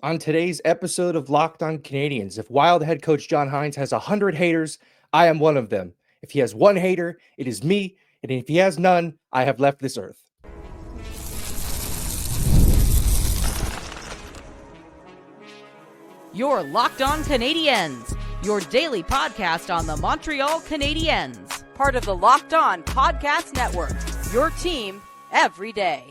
On today's episode of Locked On Canadiens, if Wild head coach John Hynes has 100 haters, I am one of them. If he has one hater, it is me. And if he has none, I have left this earth. You're Locked On Canadiens, your daily podcast on the Montreal Canadiens, part of the Locked On Podcast Network, your team every day.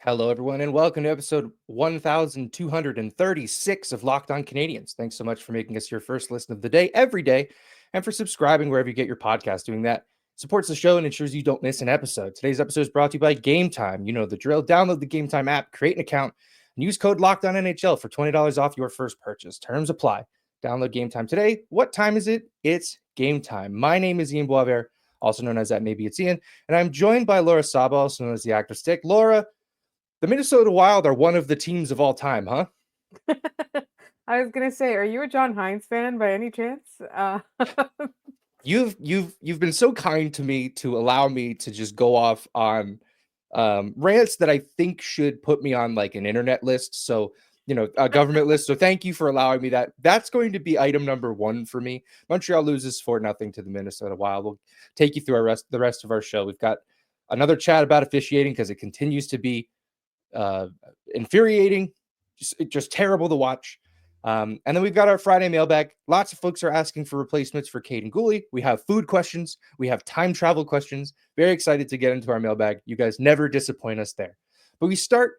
Hello, everyone, and welcome to episode 1236 of Locked On Canadiens. Thanks so much for making us your first listen of the day every day, and for subscribing wherever you get your podcast. Doing that supports the show and ensures you don't miss an episode. Today's episode is brought to you by Gametime. You know the drill. Download the Gametime app, create an account, and use code LOCKEDONNHL for $20 off your first purchase. Terms apply. Download Gametime today. What time is it? It's game time. My name is Ian Boisvert, also known as That Maybe It's Ian, and I'm joined by Laura Saba, also known as the Actor Stick. Laura, the Minnesota Wild are one of the teams of all time, huh? I was gonna say, are you a John Hynes fan by any chance? You've been so kind to me to allow me to just go off on rants that I think should put me on like an internet list. So, a government list. So thank you for allowing me that. That's going to be item number one for me. Montreal loses 4-0 to the Minnesota Wild. We'll take you through the rest of our show. We've got another chat about officiating because it continues to be infuriating, just terrible to watch. And then we've got our Friday mailbag. Lots of folks are asking for replacements for Kaiden Guhle. We have food questions. We have time travel questions. Very excited to get into our mailbag. You guys never disappoint us there. But we start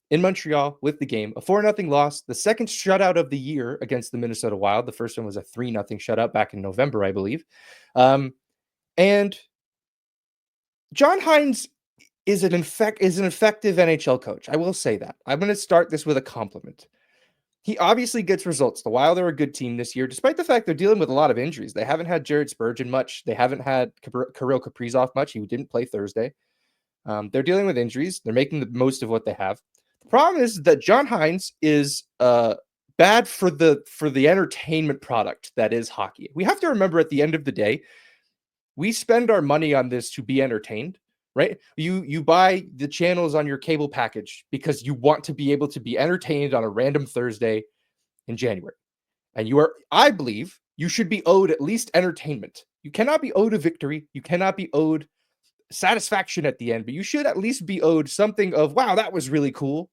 in Montreal with the game. A 4-0 loss, the second shutout of the year against the Minnesota Wild. The first one was a 3-0 shutout back in November, I believe. And John Hynes is an effective NHL coach. I will say that. I'm going to start this with a compliment. He obviously gets results. The Wild are a good team this year, despite the fact they're dealing with a lot of injuries. They haven't had Jared Spurgeon much. They haven't had Kirill Kaprizov much. He didn't play Thursday. They're dealing with injuries. They're making the most of what they have. The problem is that John Hynes is bad for the entertainment product that is hockey. We have to remember at the end of the day, we spend our money on this to be entertained. Right? You buy the channels on your cable package because you want to be able to be entertained on a random Thursday in January. And I believe you should be owed at least entertainment. You cannot be owed a victory. You cannot be owed satisfaction at the end, but you should at least be owed something of, wow, that was really cool.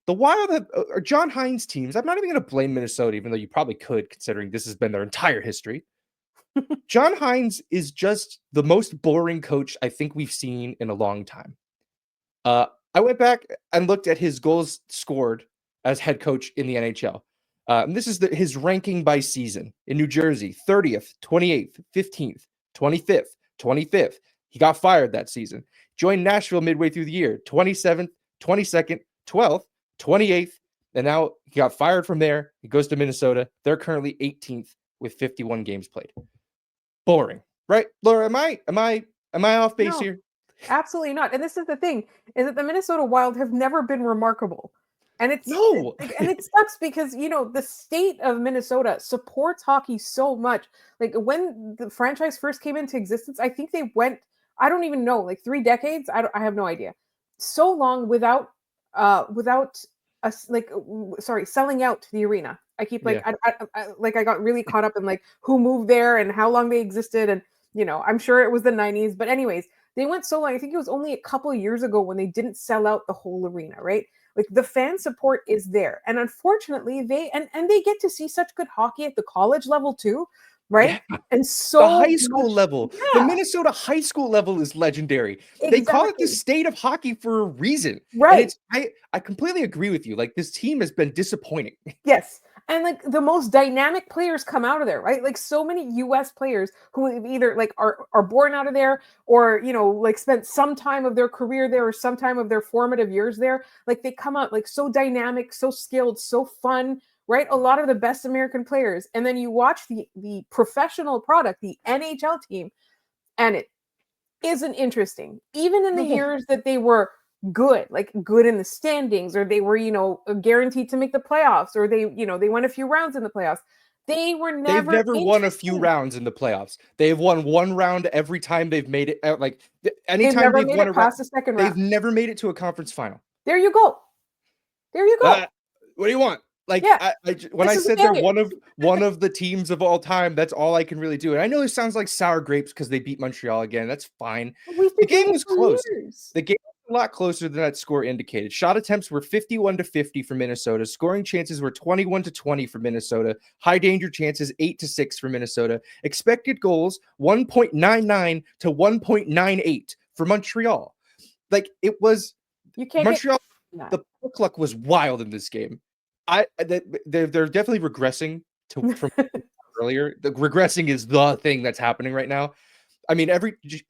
The Wild are John Hynes teams. I'm not even going to blame Minnesota, even though you probably could, considering this has been their entire history. John Hynes is just the most boring coach I think we've seen in a long time. I went back and looked at his goals scored as head coach in the NHL. And this is his ranking by season. In New Jersey, 30th, 28th, 15th, 25th, 25th. He got fired that season. Joined Nashville midway through the year, 27th, 22nd, 12th, 28th. And now he got fired from there. He goes to Minnesota. They're currently 18th with 51 games played. Boring, right? Laura, am I off base here? Absolutely not. And this is the thing, is that the Minnesota Wild have never been remarkable. And it sucks because, the state of Minnesota supports hockey so much. Like when the franchise first came into existence, I think they went, I don't even know, like 3 decades. I have no idea. So long without selling out the arena. I keep I got really caught up in like who moved there and how long they existed. And, I'm sure it was the 90s, but anyways, they went so long. I think it was only a couple of years ago when they didn't sell out the whole arena, right? Like the fan support is there. And unfortunately they get to see such good hockey at the college level too. Right. Yeah. And so the high school level, the Minnesota high school level is legendary. Exactly. They call it the state of hockey for a reason. Right. And I completely agree with you. Like this team has been disappointing. Yes. And like the most dynamic players come out of there, right? Like so many US players who either like are born out of there or, like spent some time of their career there or some time of their formative years there. Like they come out like so dynamic, so skilled, so fun, right? A lot of the best American players. And then you watch the professional product, the NHL team, and it isn't interesting. Even in the years that they were good in the standings, or they were, guaranteed to make the playoffs, or they won a few rounds in the playoffs. They've never won a few rounds in the playoffs. They've won one round every time they've made it out. Like anytime they've won a round, the second round. They've never made it to a conference final. There you go. what do you want? Like, Yeah, when I this is said they're failure. one of the teams of all time, that's all I can really do. And I know it sounds like sour grapes because they beat Montreal again. That's fine. We've The been game doing it was for close. years. The game was a lot closer than that score indicated. Shot attempts were 51-50 for Minnesota. Scoring chances were 21-20 for Minnesota. High danger chances 8-6 for Minnesota. Expected goals 1.99 to 1.98 for Montreal. Like, it was You can't Montreal. get The puck luck was wild in this game. They're definitely regressing from earlier. The regressing is the thing that's happening right now. I mean,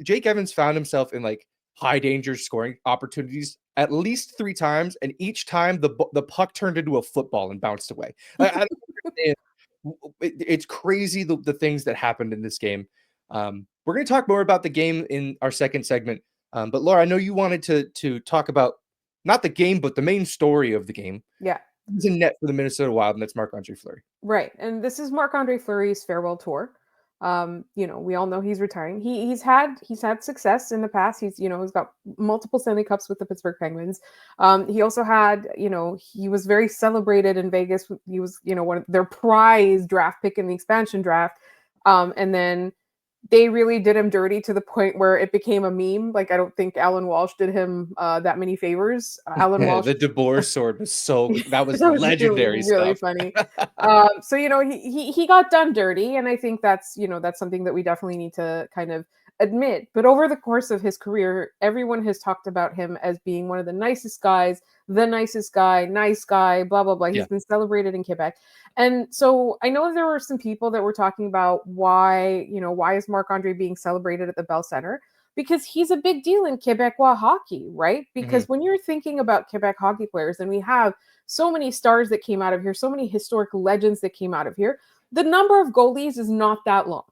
Jake Evans found himself in like high danger scoring opportunities at least 3 times, and each time the puck turned into a football and bounced away. I don't understand. It's crazy the things that happened in this game. We're going to talk more about the game in our second segment. But Laura, I know you wanted to talk about not the game, but the main story of the game. Yeah. He's in net for the Minnesota Wild, and that's Marc-Andre Fleury. Right. And this is Marc-Andre Fleury's farewell tour. We all know he's retiring. He's had success in the past. He's got multiple Stanley Cups with the Pittsburgh Penguins. He also had, he was very celebrated in Vegas. He was, one of their prize draft pick in the expansion draft. And then they really did him dirty to the point where it became a meme. Like, I don't think Alan Walsh did him that many favors. Alan Walsh, the DeBoer sword was that was that was legendary really stuff. funny. So he got done dirty, and I think that's something that we definitely need to kind of admit. But over the course of his career, everyone has talked about him as being one of the nicest guys, nice guy, blah blah blah. He's been celebrated in Quebec. And so I know there were some people that were talking about why is Marc-Andre being celebrated at the Bell Center? Because he's a big deal in Quebecois hockey, right? Because when you're thinking about Quebec hockey players, and we have so many stars that came out of here, so many historic legends that came out of here, the number of goalies is not that long.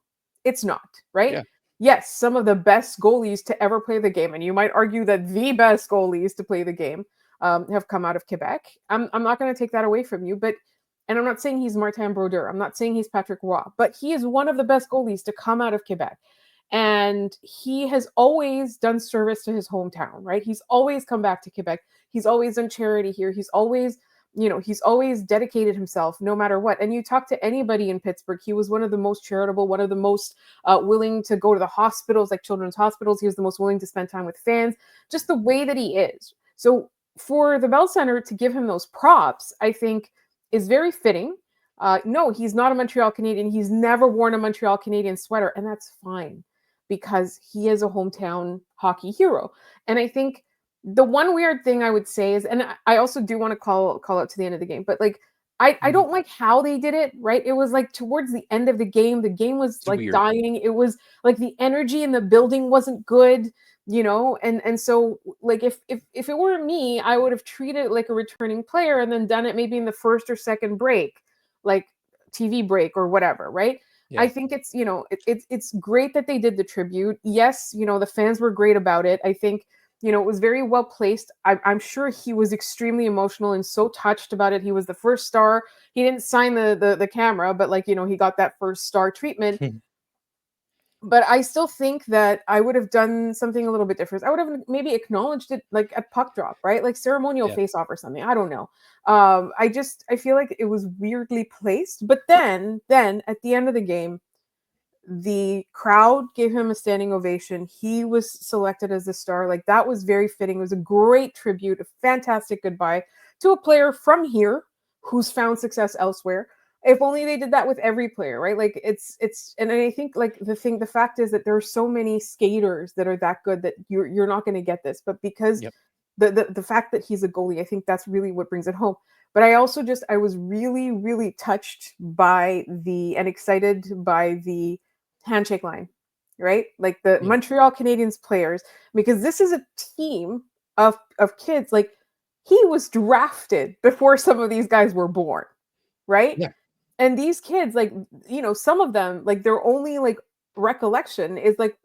It's not, right? Yeah. Yes, some of the best goalies to ever play the game, and you might argue that the best goalies to play the game have come out of Quebec. I'm not going to take that away from you, and I'm not saying he's Martin Brodeur. I'm not saying he's Patrick Roy, but he is one of the best goalies to come out of Quebec. And he has always done service to his hometown, right? He's always come back to Quebec. He's always done charity here. He's always dedicated himself no matter what. And you talk to anybody in Pittsburgh, he was one of the most charitable, one of the most willing to go to the hospitals, like children's hospitals. He was the most willing to spend time with fans, just the way that he is. So for the Bell Center to give him those props, I think is very fitting. No, he's not a Montreal Canadien. He's never worn a Montreal Canadiens sweater, and that's fine because he is a hometown hockey hero. And I think the one weird thing I would say is, and I also do want to call out to the end of the game, but like, I don't like how they did it, right? It was like towards the end of the game was it's like weird. Dying. It was like the energy in the building wasn't good, and so like if it were me, I would have treated it like a returning player and then done it maybe in the first or second break, like TV break or whatever, right? Yeah. I think it's, it's great that they did the tribute. Yes, the fans were great about it. I think, it was very well placed. I'm sure he was extremely emotional and so touched about it. He was the first star. He didn't sign the camera, but like, he got that first star treatment. But I still think that I would have done something a little bit different. I would have maybe acknowledged it like at puck drop, right? Like ceremonial face-off or something. I don't know. I feel like it was weirdly placed. But then at the end of the game, the crowd gave him a standing ovation. He was selected as the star. Like, that was very fitting. It was a great tribute, a fantastic goodbye to a player from here who's found success elsewhere. If only they did that with every player, right? Like it's, and I think like the fact is that there are so many skaters that are that good that you're not going to get this, but because the fact that he's a goalie, I think that's really what brings it home. But I also I was really, really touched by and excited by the handshake line, right? Like the Montreal Canadiens players, because this is a team of kids. Like, he was drafted before some of these guys were born, right? Yeah. And these kids, like, some of them, like, their only like recollection is like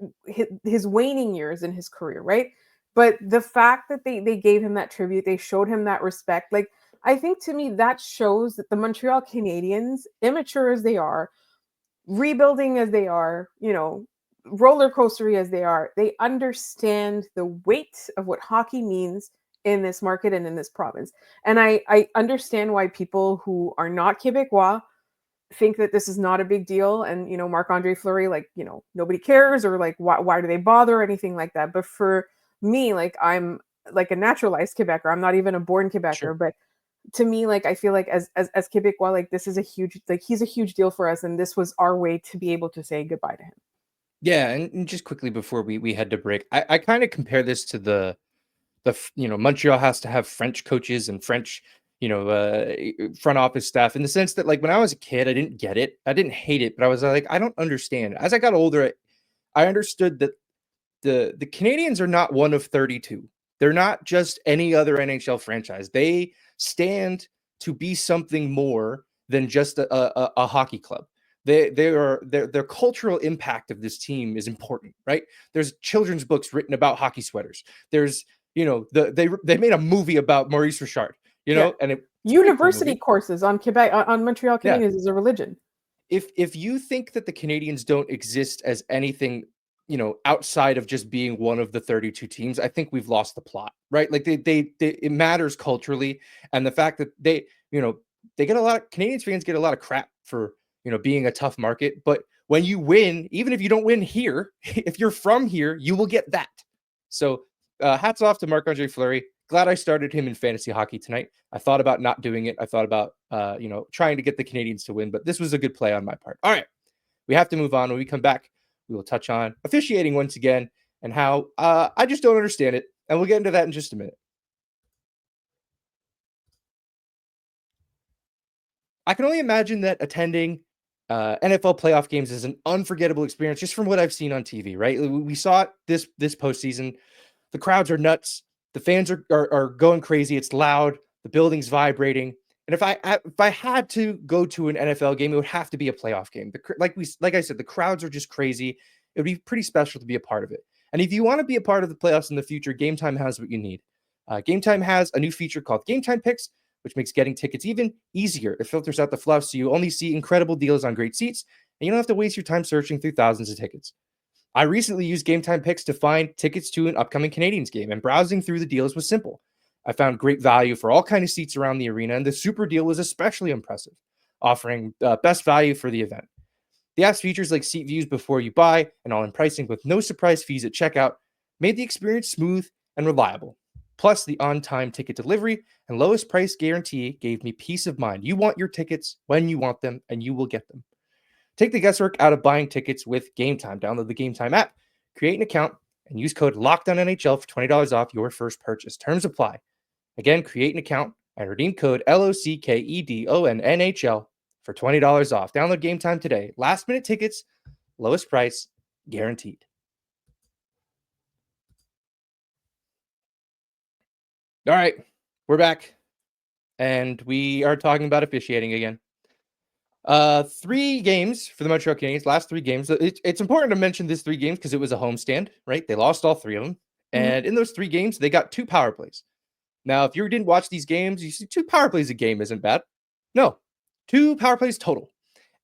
his waning years in his career, right? But the fact that they gave him that tribute, they showed him that respect, like, I think to me that shows that the Montreal Canadiens, immature as they are, rebuilding as they are, roller coastery as they are, they understand the weight of what hockey means in this market and in this province. And I understand why people who are not Quebecois think that this is not a big deal. And, Marc-Andre Fleury, like, nobody cares, or like, why do they bother or anything like that? But for me, like, I'm like a naturalized Quebecer. I'm not even a born Quebecer, Sure. but to me, like, I feel like as Quebecois, like, this is he's a huge deal for us. And this was our way to be able to say goodbye to him. Yeah, and just quickly before we had to break, I kind of compare this to the Montreal has to have French coaches and French front office staff, in the sense that, like, when I was a kid, I didn't get it, I didn't hate it, but I was like, I don't understand. As I got older, I understood that the Canadiens are not one of 32. They're not just any other NHL franchise. They stand to be something more than just a hockey club. Their cultural impact of this team is important, right? There's children's books written about hockey sweaters. There's they made a movie about Maurice Richard, and it's university courses on Quebec on Montreal Canadiens is a religion. If you think that the Canadiens don't exist as anything, outside of just being one of the 32 teams, I think we've lost the plot, right? Like it matters culturally, and the fact that they get a lot of Canadiens fans get a lot of crap for being a tough market, but when you win, even if you don't win here, if you're from here, you will get that. So hats off to Marc-Andre Fleury. Glad I started him in fantasy hockey tonight. I thought about not doing it. I thought about trying to get the Canadiens to win, but this was a good play on my part. All right, we have to move on. When we come back, we will touch on officiating once again and how I just don't understand it, and we'll get into that in just a minute. I can only imagine that attending NFL playoff games is an unforgettable experience, just from what I've seen on TV, right? We saw it this postseason. The crowds are nuts. The fans are going crazy. It's loud. The building's vibrating. And if I had to go to an NFL game, it would have to be a playoff game. Like I said, the crowds are just crazy. It would be pretty special to be a part of it. And if you want to be a part of the playoffs in the future, Gametime has what you need. Gametime has a new feature called Gametime Picks, which makes getting tickets even easier. It filters out the fluff, so you only see incredible deals on great seats, and you don't have to waste your time searching through thousands of tickets. I recently used Gametime Picks to find tickets to an upcoming Canadiens game, and browsing through the deals was simple. I found great value for all kinds of seats around the arena, and the super deal was especially impressive, offering best value for the event. The app's features like seat views before you buy and all-in pricing with no surprise fees at checkout made the experience smooth and reliable. Plus, the on-time ticket delivery and lowest price guarantee gave me peace of mind. You want your tickets when you want them, and you will get them. Take the guesswork out of buying tickets with Gametime. Download the Gametime app, create an account, and use code LOCKEDONNHL for $20 off your first purchase. Terms apply. Again, create an account and redeem code LOCKEDONNHL for $20 off. Download Gametime today. Last-minute tickets, lowest price, guaranteed. All right, we're back, and we are talking about officiating again. 3 games for the Montreal Canadiens, last 3 games. It's important to mention this 3 games because it was a homestand, right? They lost all 3 of them. And in those 3 games, they got 2 power plays. Now, if you didn't watch these games, you see 2 power plays a game isn't bad. No, 2 power plays total.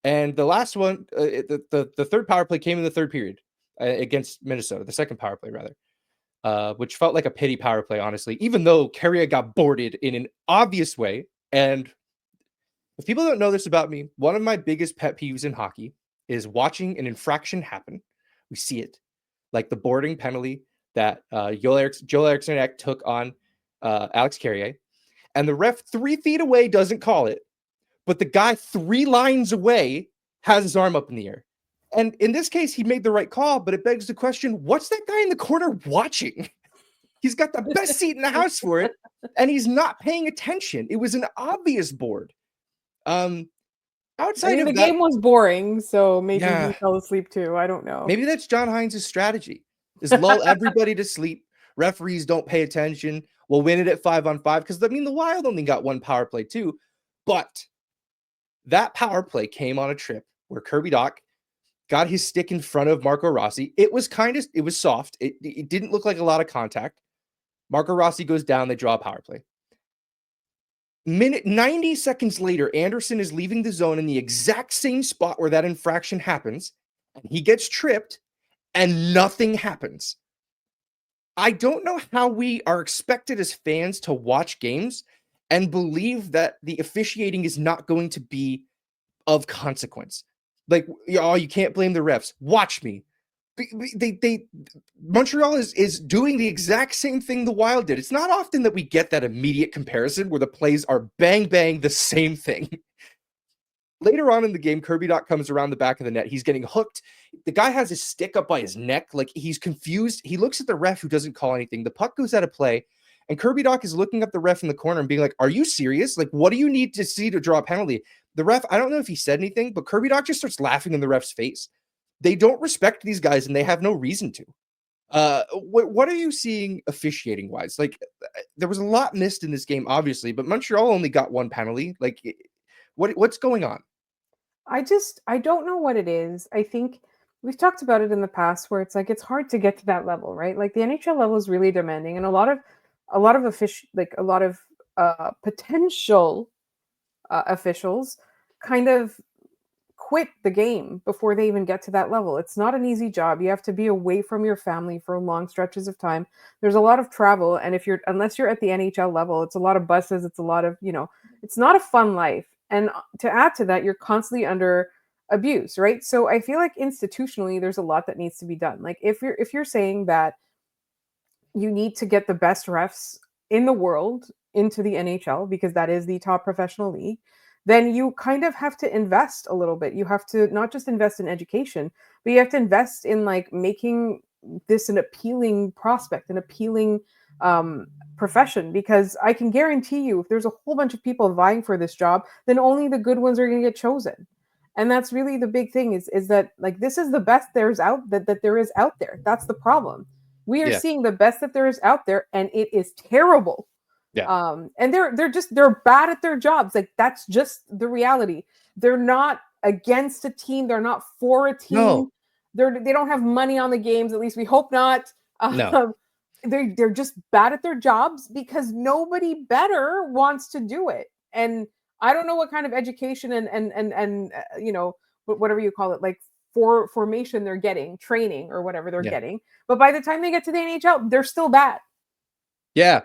And the last one, the third power play came in the third period against Minnesota, the second power play, rather. Which felt like a pity power play, honestly, even though Carrier got boarded in an obvious way. And if people don't know this about me, one of my biggest pet peeves in hockey is watching an infraction happen. We see it, like the boarding penalty that Joel Eriksson took on Alex Carrier, and the ref 3 feet away doesn't call it, but the guy 3 lines away has his arm up in the air. And in this case, he made the right call, but it begs the question, what's that guy in the corner watching? He's got the best seat in the house for it, and he's not paying attention. It was an obvious board. Outside of the that, game was boring, so maybe he fell asleep too. I don't know. Maybe that's John Hines' strategy, is lull everybody to sleep. Referees don't pay attention. We'll win it at 5-on-5, because, the Wild only got 1 power play too. But that power play came on a trip where Kirby Dach got his stick in front of Marco Rossi. It was soft. It didn't look like a lot of contact. Marco Rossi goes down. They draw a power play. 90 seconds later, Anderson is leaving the zone in the exact same spot where that infraction happens. And he gets tripped, and nothing happens. I don't know how we are expected as fans to watch games and believe that the officiating is not going to be of consequence. Like, oh, you can't blame the refs. Watch me. They Montreal is doing the exact same thing the Wild did. It's not often that we get that immediate comparison where the plays are bang bang the same thing. Later on in the game, Kirby Dach comes around the back of the net. He's getting hooked. The guy has his stick up by his neck. Like, he's confused. He looks at the ref who doesn't call anything. The puck goes out of play. And Kirby Dach is looking at the ref in the corner and being like, are you serious? Like, what do you need to see to draw a penalty? The ref, I don't know if he said anything, but Kirby Dach just starts laughing in the ref's face. They don't respect these guys, and they have no reason to. What are you seeing officiating wise? Like, there was a lot missed in this game, obviously, but Montreal only got one penalty. Like, what's going on? I don't know what it is. I think we've talked about it in the past where it's like it's hard to get to that level, right? Like the NHL level is really demanding, and a lot of potential officials kind of quit the game before they even get to that level. It's not an easy job. You have to be away from your family for long stretches of time. There's a lot of travel, and unless you're at the NHL level, it's a lot of buses, it's a lot of, it's not a fun life. And to add to that, you're constantly under abuse, right? So I feel like institutionally there's a lot that needs to be done. Like if you're saying that you need to get the best refs in the world into the NHL because that is the top professional league, then you kind of have to invest a little bit. You have to not just invest in education, but you have to invest in like making this an appealing prospect, an appealing profession, because I can guarantee you if there's a whole bunch of people vying for this job, then only the good ones are going to get chosen. And that's really the big thing is that like this is the best there is out there. That's the problem. We are seeing the best that there is out there, and it is terrible. Yeah. And they're bad at their jobs. Like that's just the reality. They're not against a team. They're not for a team. No. They don't have money on the games. At least we hope not. No. They're just bad at their jobs because nobody better wants to do it. And I don't know what kind of education and whatever you call it, like formation they're getting, training or whatever they're getting. But by the time they get to the NHL, they're still bad. Yeah.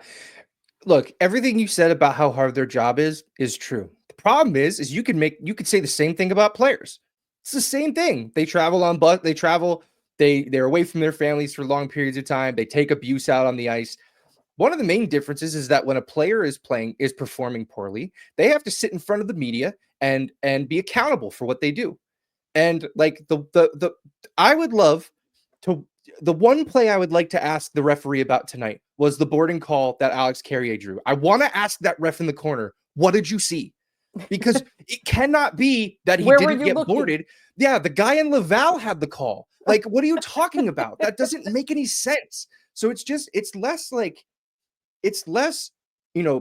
Look, everything you said about how hard their job is true. The problem is you could say the same thing about players. It's the same thing. They travel on bus, they're away from their families for long periods of time. They take abuse out on the ice. One of the main differences is that when a player is performing poorly, they have to sit in front of the media and be accountable for what they do. And like I would love to. The one play I would like to ask the referee about tonight was the boarding call that Alex Carrier drew. I want to ask that ref in the corner, what did you see? Because it cannot be that he didn't get boarded. Yeah, the guy in Laval had the call. Like, what are you talking about? That doesn't make any sense. So it's less,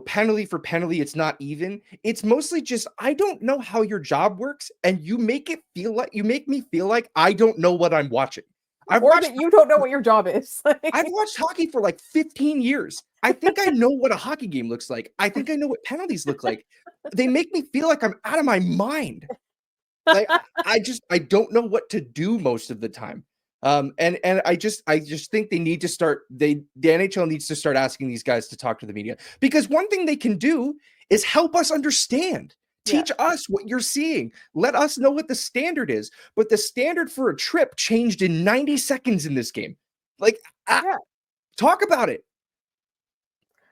penalty for penalty. It's not even. It's mostly just, I don't know how your job works, and you make me feel like I don't know what I'm watching. You don't know what your job is. I've watched hockey for like 15 years. I think I know what a hockey game looks like. I think I know what penalties look like. They make me feel like I'm out of my mind. Like I don't know what to do most of the time. And I just think they need to start. The NHL needs to start asking these guys to talk to the media, because one thing they can do is help us understand. Teach us what you're seeing. Let us know what the standard is. But the standard for a trip changed in 90 seconds in this game. Like, talk about it.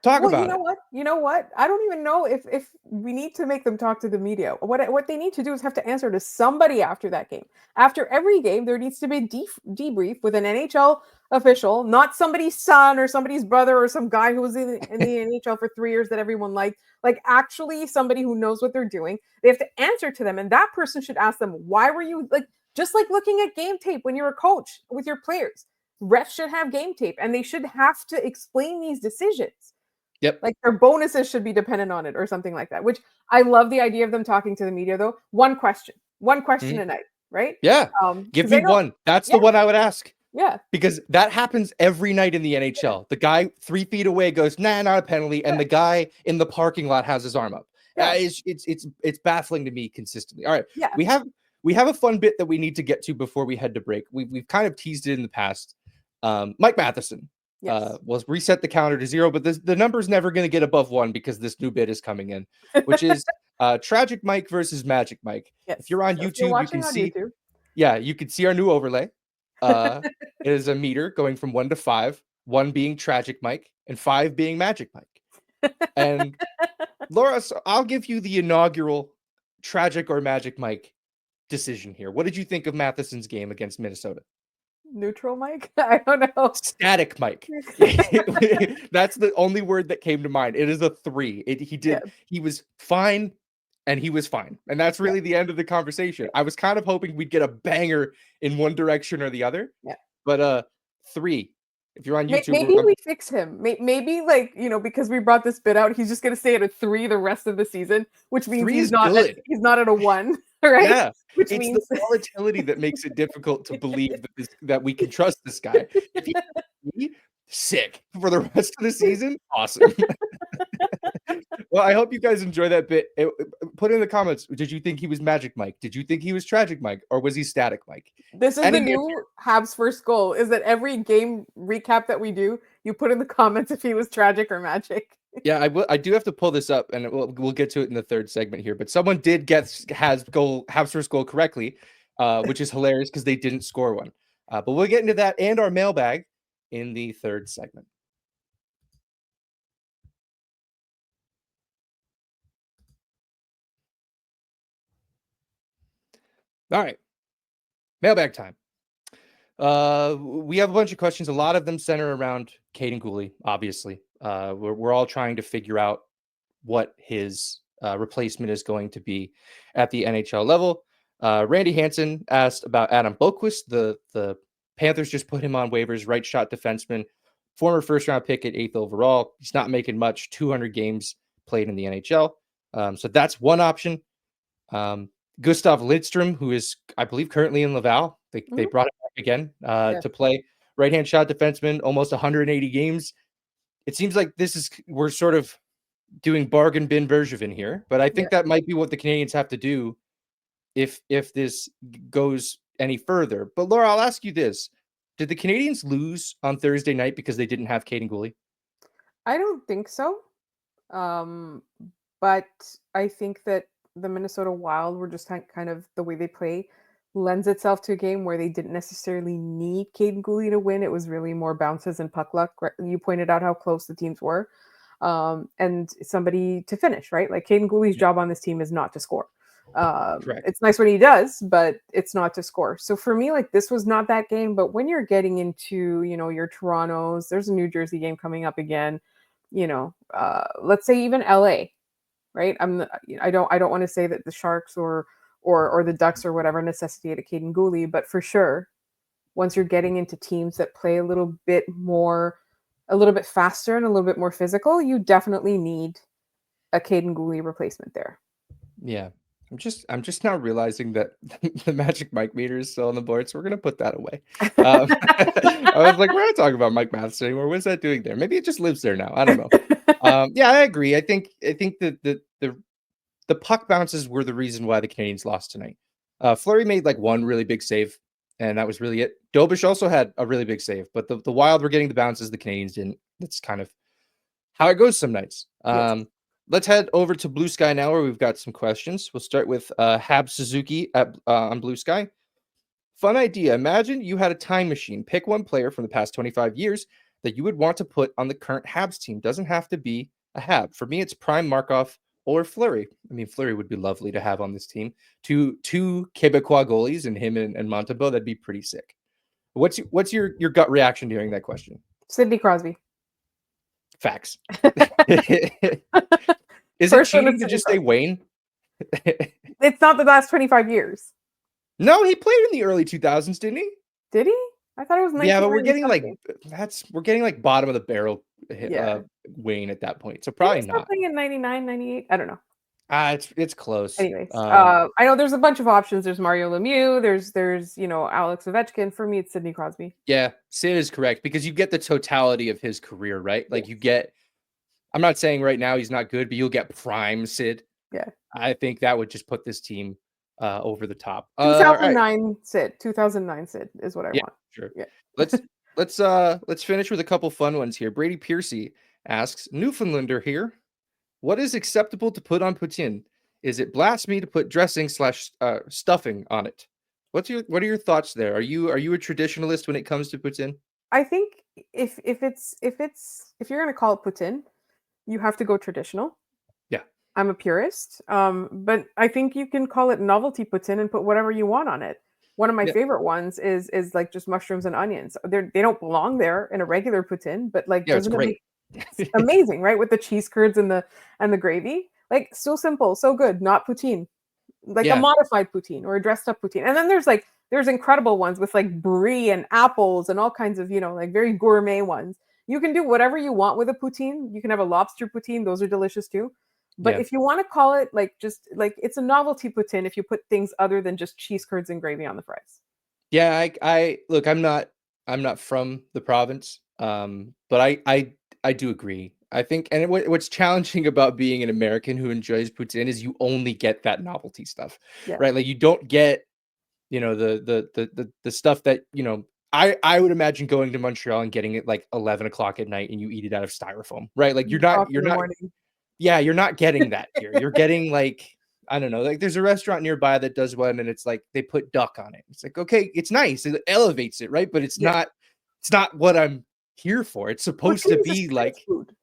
You know what? I don't even know if we need to make them talk to the media. What they need to do is have to answer to somebody after that game. After every game, there needs to be a debrief with an NHL official, not somebody's son or somebody's brother or some guy who was in the NHL for 3 years that everyone liked. Like actually somebody who knows what they're doing. They have to answer to them, and that person should ask them, why were you just like looking at game tape when you're a coach with your players. Refs should have game tape, and they should have to explain these decisions. Yep. Like their bonuses should be dependent on it or something like that, which I love the idea of them talking to the media though. One question a night, right? Yeah. Give me one. That's the one I would ask. Yeah. Because that happens every night in the NHL. The guy 3 feet away goes, nah, not a penalty. And the guy in the parking lot has his arm up. Yeah. It's baffling to me consistently. All right. Yeah. We have a fun bit that we need to get to before we head to break. We've kind of teased it in the past. Mike Matheson. Yes. We'll reset the counter to 0, but the number's never going to get above 1 because this new bid is coming in, which is Tragic Mike versus Magic Mike. Yes. If you're on So if you're YouTube, you can watching on see, YouTube. yeah, you can see our new overlay. It is a meter going from 1 to 5, 1 being Tragic Mike and 5 being Magic Mike. And Laura, so I'll give you the inaugural Tragic or Magic Mike decision here. What did you think of Matheson's game against Minnesota? Neutral Mike? I don't know. Static Mike. That's the only word that came to mind. It is a 3. He was fine and he was fine. And that's really the end of the conversation. I was kind of hoping we'd get a banger in one direction or the other. Yeah. But 3. If you're on YouTube, maybe we fix him. Maybe because we brought this bit out, he's just going to stay at a 3 the rest of the season, which means he's not at a 1, right? Yeah, which it's means the volatility that makes it difficult to believe that we can trust this guy. If he's sick for the rest of the season, awesome. Well, I hope you guys enjoy that bit. Put in the comments, did you think he was Magic Mike? Did you think he was Tragic Mike? Or was he Static Mike? This is the new Habs first goal, is that every game recap that we do, you put in the comments if he was Tragic or Magic. Yeah, I do have to pull this up, and we'll get to it in the third segment here. But someone did get Habs first goal correctly, which is hilarious because they didn't score one. But we'll get into that and our mailbag in the third segment. All right, mailbag time. We have a bunch of questions. A lot of them center around Kaiden Guhle, obviously. We're all trying to figure out what his replacement is going to be at the NHL level. Randy Hansen asked about Adam Boqvist. The Panthers just put him on waivers, right shot defenseman, former first round pick at 8th overall. He's not making much, 200 games played in the NHL. So that's one option. Gustav Lidstrom, who is, I believe, currently in Laval. They brought him back again to play right-hand shot defenseman, almost 180 games. It seems like we're sort of doing bargain bin Bergevin here, but I think that might be what the Canadiens have to do if this goes any further. But Laura, I'll ask you this. Did the Canadiens lose on Thursday night because they didn't have Kaiden Guhle? I don't think so. But I think that the Minnesota Wild were just kind of the way they play lends itself to a game where they didn't necessarily need Kaiden Guhle to win. It was really more bounces and puck luck. You pointed out how close the teams were. And somebody to finish, right? Like Kaiden Guhle's job on this team is not to score. It's nice when he does, but it's not to score. So for me, like, this was not that game. But when you're getting into, your Torontos, there's a New Jersey game coming up again. Let's say even LA, right? I don't want to say that the Sharks or the Ducks or whatever necessitate a Kaiden Guhle, but for sure, once you're getting into teams that play a little bit faster and a little bit more physical, you definitely need a Kaiden Guhle replacement there. Yeah. I'm just now realizing that the Magic Mike meter is still on the board, so we're gonna put that away. I was like, we're not talking about Mike Matheson anymore. What's that doing there? Maybe it just lives there now. I don't know. Yeah, I agree. I think that the puck bounces were the reason why the Canadiens lost tonight. Fleury made like one really big save, and that was really it. Dobish also had a really big save, but the Wild were getting the bounces, the Canadiens didn't. That's kind of how it goes some nights. Yes. Let's head over to Blue Sky now, where we've got some questions. We'll start with Habs Suzuki on Blue Sky. Fun idea. Imagine you had a time machine. Pick one player from the past 25 years that you would want to put on the current Habs team. Doesn't have to be a Hab. For me, it's Prime Markov or Fleury. I mean, Fleury would be lovely to have on this team. Two Quebecois goalies and him and Montembeault, that'd be pretty sick. What's your gut reaction to hearing that question? Sidney Crosby. Facts. Is it cheating to just say Wayne? It's not the last 25 years. No, he played in the early 2000s, didn't he? Did he? I thought it was 19. Yeah, but we're getting like bottom of the barrel Wayne at that point. So probably not. Playing in 99, 98. I don't know. It's close. Anyways, I know there's a bunch of options. There's Mario Lemieux. There's Alex Ovechkin. For me, it's Sidney Crosby. Yeah, Sid is correct because you get the totality of his career, right? Like you get. I'm not saying right now he's not good, but you'll get prime Sid. Yeah, I think that would just put this team over the top. 2009 Sid. 2009 Sid is what I want. Sure. Yeah. Let's finish with a couple fun ones here. Brady Piercy asks, Newfoundlander here. What is acceptable to put on poutine? Is it blasphemy to put dressing / stuffing on it? What are your thoughts there? Are you a traditionalist when it comes to poutine? I think if you're gonna call it poutine, you have to go traditional. Yeah. I'm a purist, but I think you can call it novelty poutine and put whatever you want on it. One of my Yeah. favorite ones is like just mushrooms and onions. They don't belong there in a regular poutine, but like Yeah, it's doesn't it great. it's amazing, right? With the cheese curds and the gravy, like so simple, so good. Not poutine, like a Yeah. modified poutine or a dressed up poutine. And then there's incredible ones with like brie and apples and all kinds of like very gourmet ones. You can do whatever you want with a poutine. You can have a lobster poutine; those are delicious too. But Yeah. if you want to call it like just like it's a novelty poutine, if you put things other than just cheese curds and gravy on the fries. Yeah, I look, I'm not from the province. But I do agree. I think, and what's challenging about being an American who enjoys poutine is you only get that novelty stuff, Yeah, right? Like you don't get, the stuff that, I would imagine going to Montreal and getting it like 11 o'clock at night and you eat it out of styrofoam, right? Like in the morning. yeah, you're not getting that here. You're getting like, I don't know, like there's a restaurant nearby that does one and it's like they put duck on it. It's like, okay, it's nice. It elevates it, right? But Yeah, it's not what I'm here for. It's supposed to poutine is a be street like, food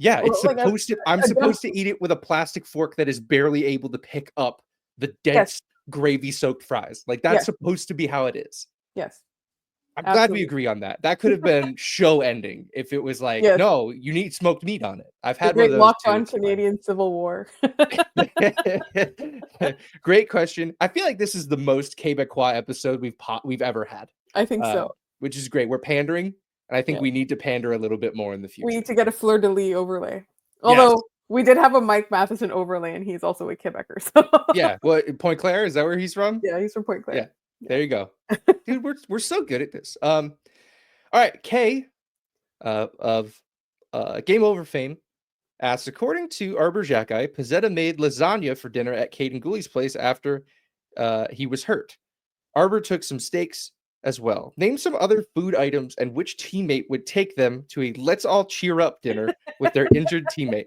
yeah, or it's like supposed to, I'm a dump supposed to eat it with a plastic fork that is barely able to pick up the Yes, dense gravy soaked fries. Like that's yes, supposed to be how it is. yes, I'm glad we absolutely. agree on that. That could have been show ending if it was like, Yes, no, you need smoked meat on it. I've the had one of great those Locked too. On It's fine. Canadian Civil War. Great question. I feel like this is the most Quebecois episode we've ever had, I think uh, so. which is great. We're pandering, and I think Yeah. we need to pander a little bit more in the We future. need to get a fleur de lis overlay. Yes. Although we did have a Mike Matheson overlay, and he's also a Quebecer. So Yeah. Well, Point Claire, is that where he's from? yeah, he's from Point Yeah. Claire. Yeah. There you go, dude. We're so good at this. All right, Kay, of Game Over fame, asks, according to Arbor Jacki, Pizzetta made lasagna for dinner at Kaiden Guhle's place after he was hurt. Arbor took some steaks as well. Name some other food items and which teammate would take them to a let's all cheer up dinner with their injured teammate.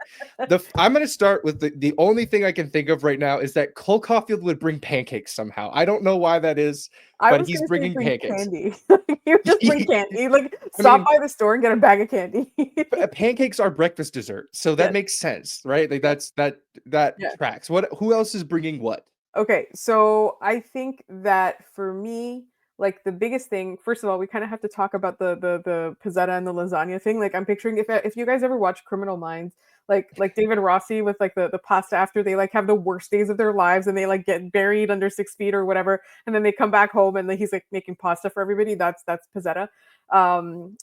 I'm going to start with the only thing I can think of right now is that Cole Caulfield would bring pancakes somehow. I don't know why that is, I but was he's gonna say bringing bring pancakes. candy. You just bring candy. Like I stop mean, by the store and get a bag of candy. pancakes are breakfast dessert, so that Yes. makes sense, right? Like Yeah. that Yeah. tracks. Who else is bringing what? Okay, so I think that for me, like the biggest thing, first of all, we kind of have to talk about the pizzetta and the lasagna thing. Like I'm picturing if you guys ever watch Criminal Minds, like David Rossi with like the pasta after they like have the worst days of their lives and they like get buried under 6 feet or whatever, and then they come back home and then he's like making pasta for everybody. That's pizzetta.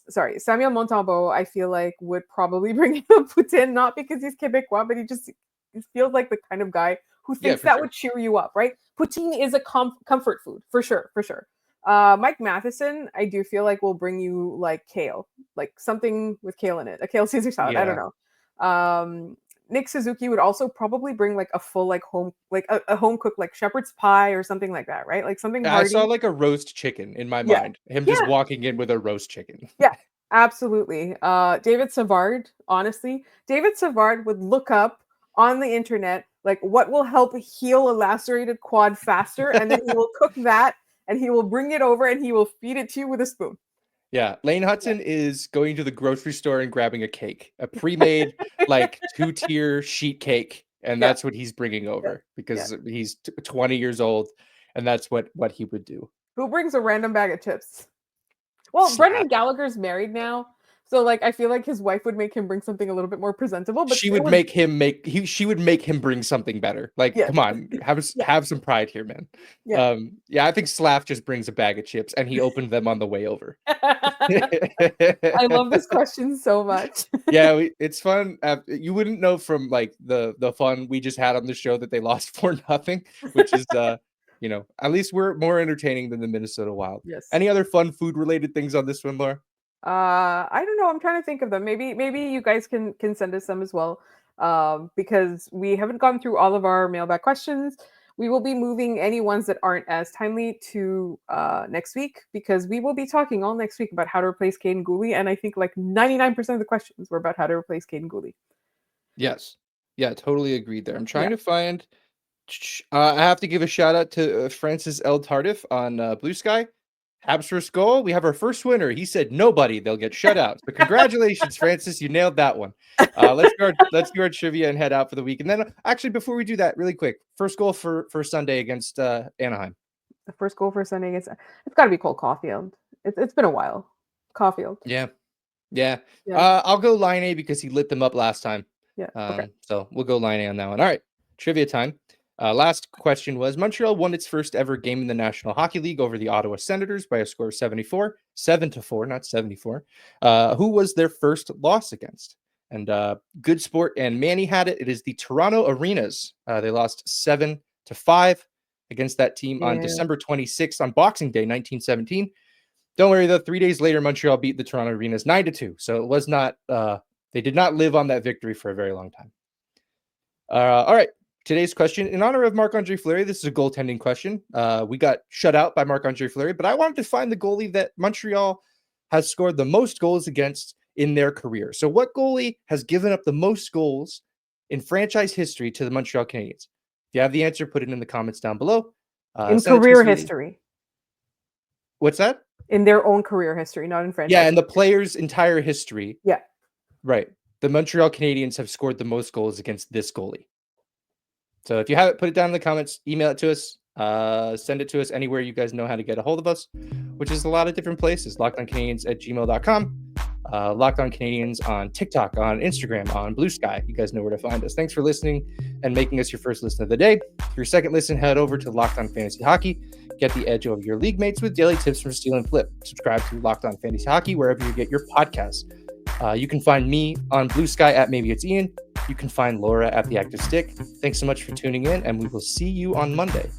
Sorry, Samuel Montembeau, I feel like would probably bring a poutine, not because he's Quebecois, but he feels like the kind of guy who Yeah, thinks for that sure. would cheer you up, right? Poutine is a comfort food for sure, for sure. Mike Matheson, I do feel like will bring you like kale, like something with kale in it, a kale Caesar salad. I don't Yeah. know. Nick Suzuki would also probably bring like a full like home like a home cooked like shepherd's pie or something like that, right? Like something I saw hearty. like a roast chicken in my Yeah, mind. Him just yeah, walking in with a roast chicken. yeah, absolutely. David Savard, honestly, David Savard would look up on the internet like what will help heal a lacerated quad faster, and then he will cook that and he will bring it over and he will feed it to you with a spoon. Yeah, Lane Hudson is going to the grocery store and grabbing a cake, a pre-made like two-tier sheet cake, and Yeah, that's what he's bringing yeah, over yeah. because he's 20 years old, and that's what he would do. Who brings a random bag of chips? Well, Slap. Brendan Gallagher's married now, so like I feel like his wife would make him bring something a little bit more presentable. But She it would was make him she would make him bring something better. Like, yes, come on, yeah, have some pride here, man. yeah. Yeah, I think Slav just brings a bag of chips and he opened them on the way over. I love this question so much. Yeah, it's fun. You wouldn't know from like the fun we just had on the show that they lost 4-0, which is at least we're more entertaining than the Minnesota Wild. Yes. Any other fun food related things on this one, Laura? I don't know. I'm trying to think of them. Maybe you guys can send us some as well. Because we haven't gone through all of our mailbag questions. We will be moving any ones that aren't as timely to next week, because we will be talking all next week about how to replace Kaiden Guhle. And I think like 99% of the questions were about how to replace Kaiden Guhle. Yes. Yeah, totally agreed there. I'm trying to find. I have to give a shout out to Francis L. Tardif on Blue Sky. Habs first goal. We have our first winner. He said nobody. They'll get shut out. So congratulations, Francis. You nailed that one. Let's do our trivia and head out for the week. And then actually, before we do that, really quick, first goal for Sunday against Anaheim. The first goal for Sunday against, it's got to be Cole Caulfield. It's been a while. Caulfield. Yeah. I'll go Line A because he lit them up last time. Yeah. Okay. So we'll go Line A on that one. All right. Trivia time. Last question was Montreal won its first ever game in the National Hockey League over the Ottawa Senators by a score of 7-4, not 74. Who was their first loss against? And Good Sport and Manny had it. It is the Toronto Arenas. They lost 7-5 against that team on December 26th on Boxing Day, 1917. Don't worry though, 3 days later, Montreal beat the Toronto Arenas 9-2. So it was not, they did not live on that victory for a very long time. All right. Today's question, in honor of Marc-Andre Fleury, this is a goaltending question. We got shut out by Marc-Andre Fleury, but I wanted to find the goalie that Montreal has scored the most goals against in their career. So what goalie has given up the most goals in franchise history to the Montreal Canadiens? If you have the answer, put it in the comments down below. In career history. What's that? In their own career history, not in franchise. Yeah, in the player's entire history. Yeah. Right. The Montreal Canadiens have scored the most goals against this goalie. So if you have it, put it down in the comments, email it to us, send it to us anywhere you guys know how to get a hold of us, which is a lot of different places. LockedOnCanadiens@gmail.com, Locked On Canadiens on TikTok, on Instagram, on Blue Sky. You guys know where to find us. Thanks for listening and making us your first listen of the day. For your second listen, head over to Locked On Fantasy Hockey. Get the edge over your league mates with daily tips from Steal and Flip. Subscribe to Locked On Fantasy Hockey wherever you get your podcasts. You can find me on Blue Sky at Maybe It's Ian. You can find Laura at The Active Stick. Thanks so much for tuning in, and we will see you on Monday.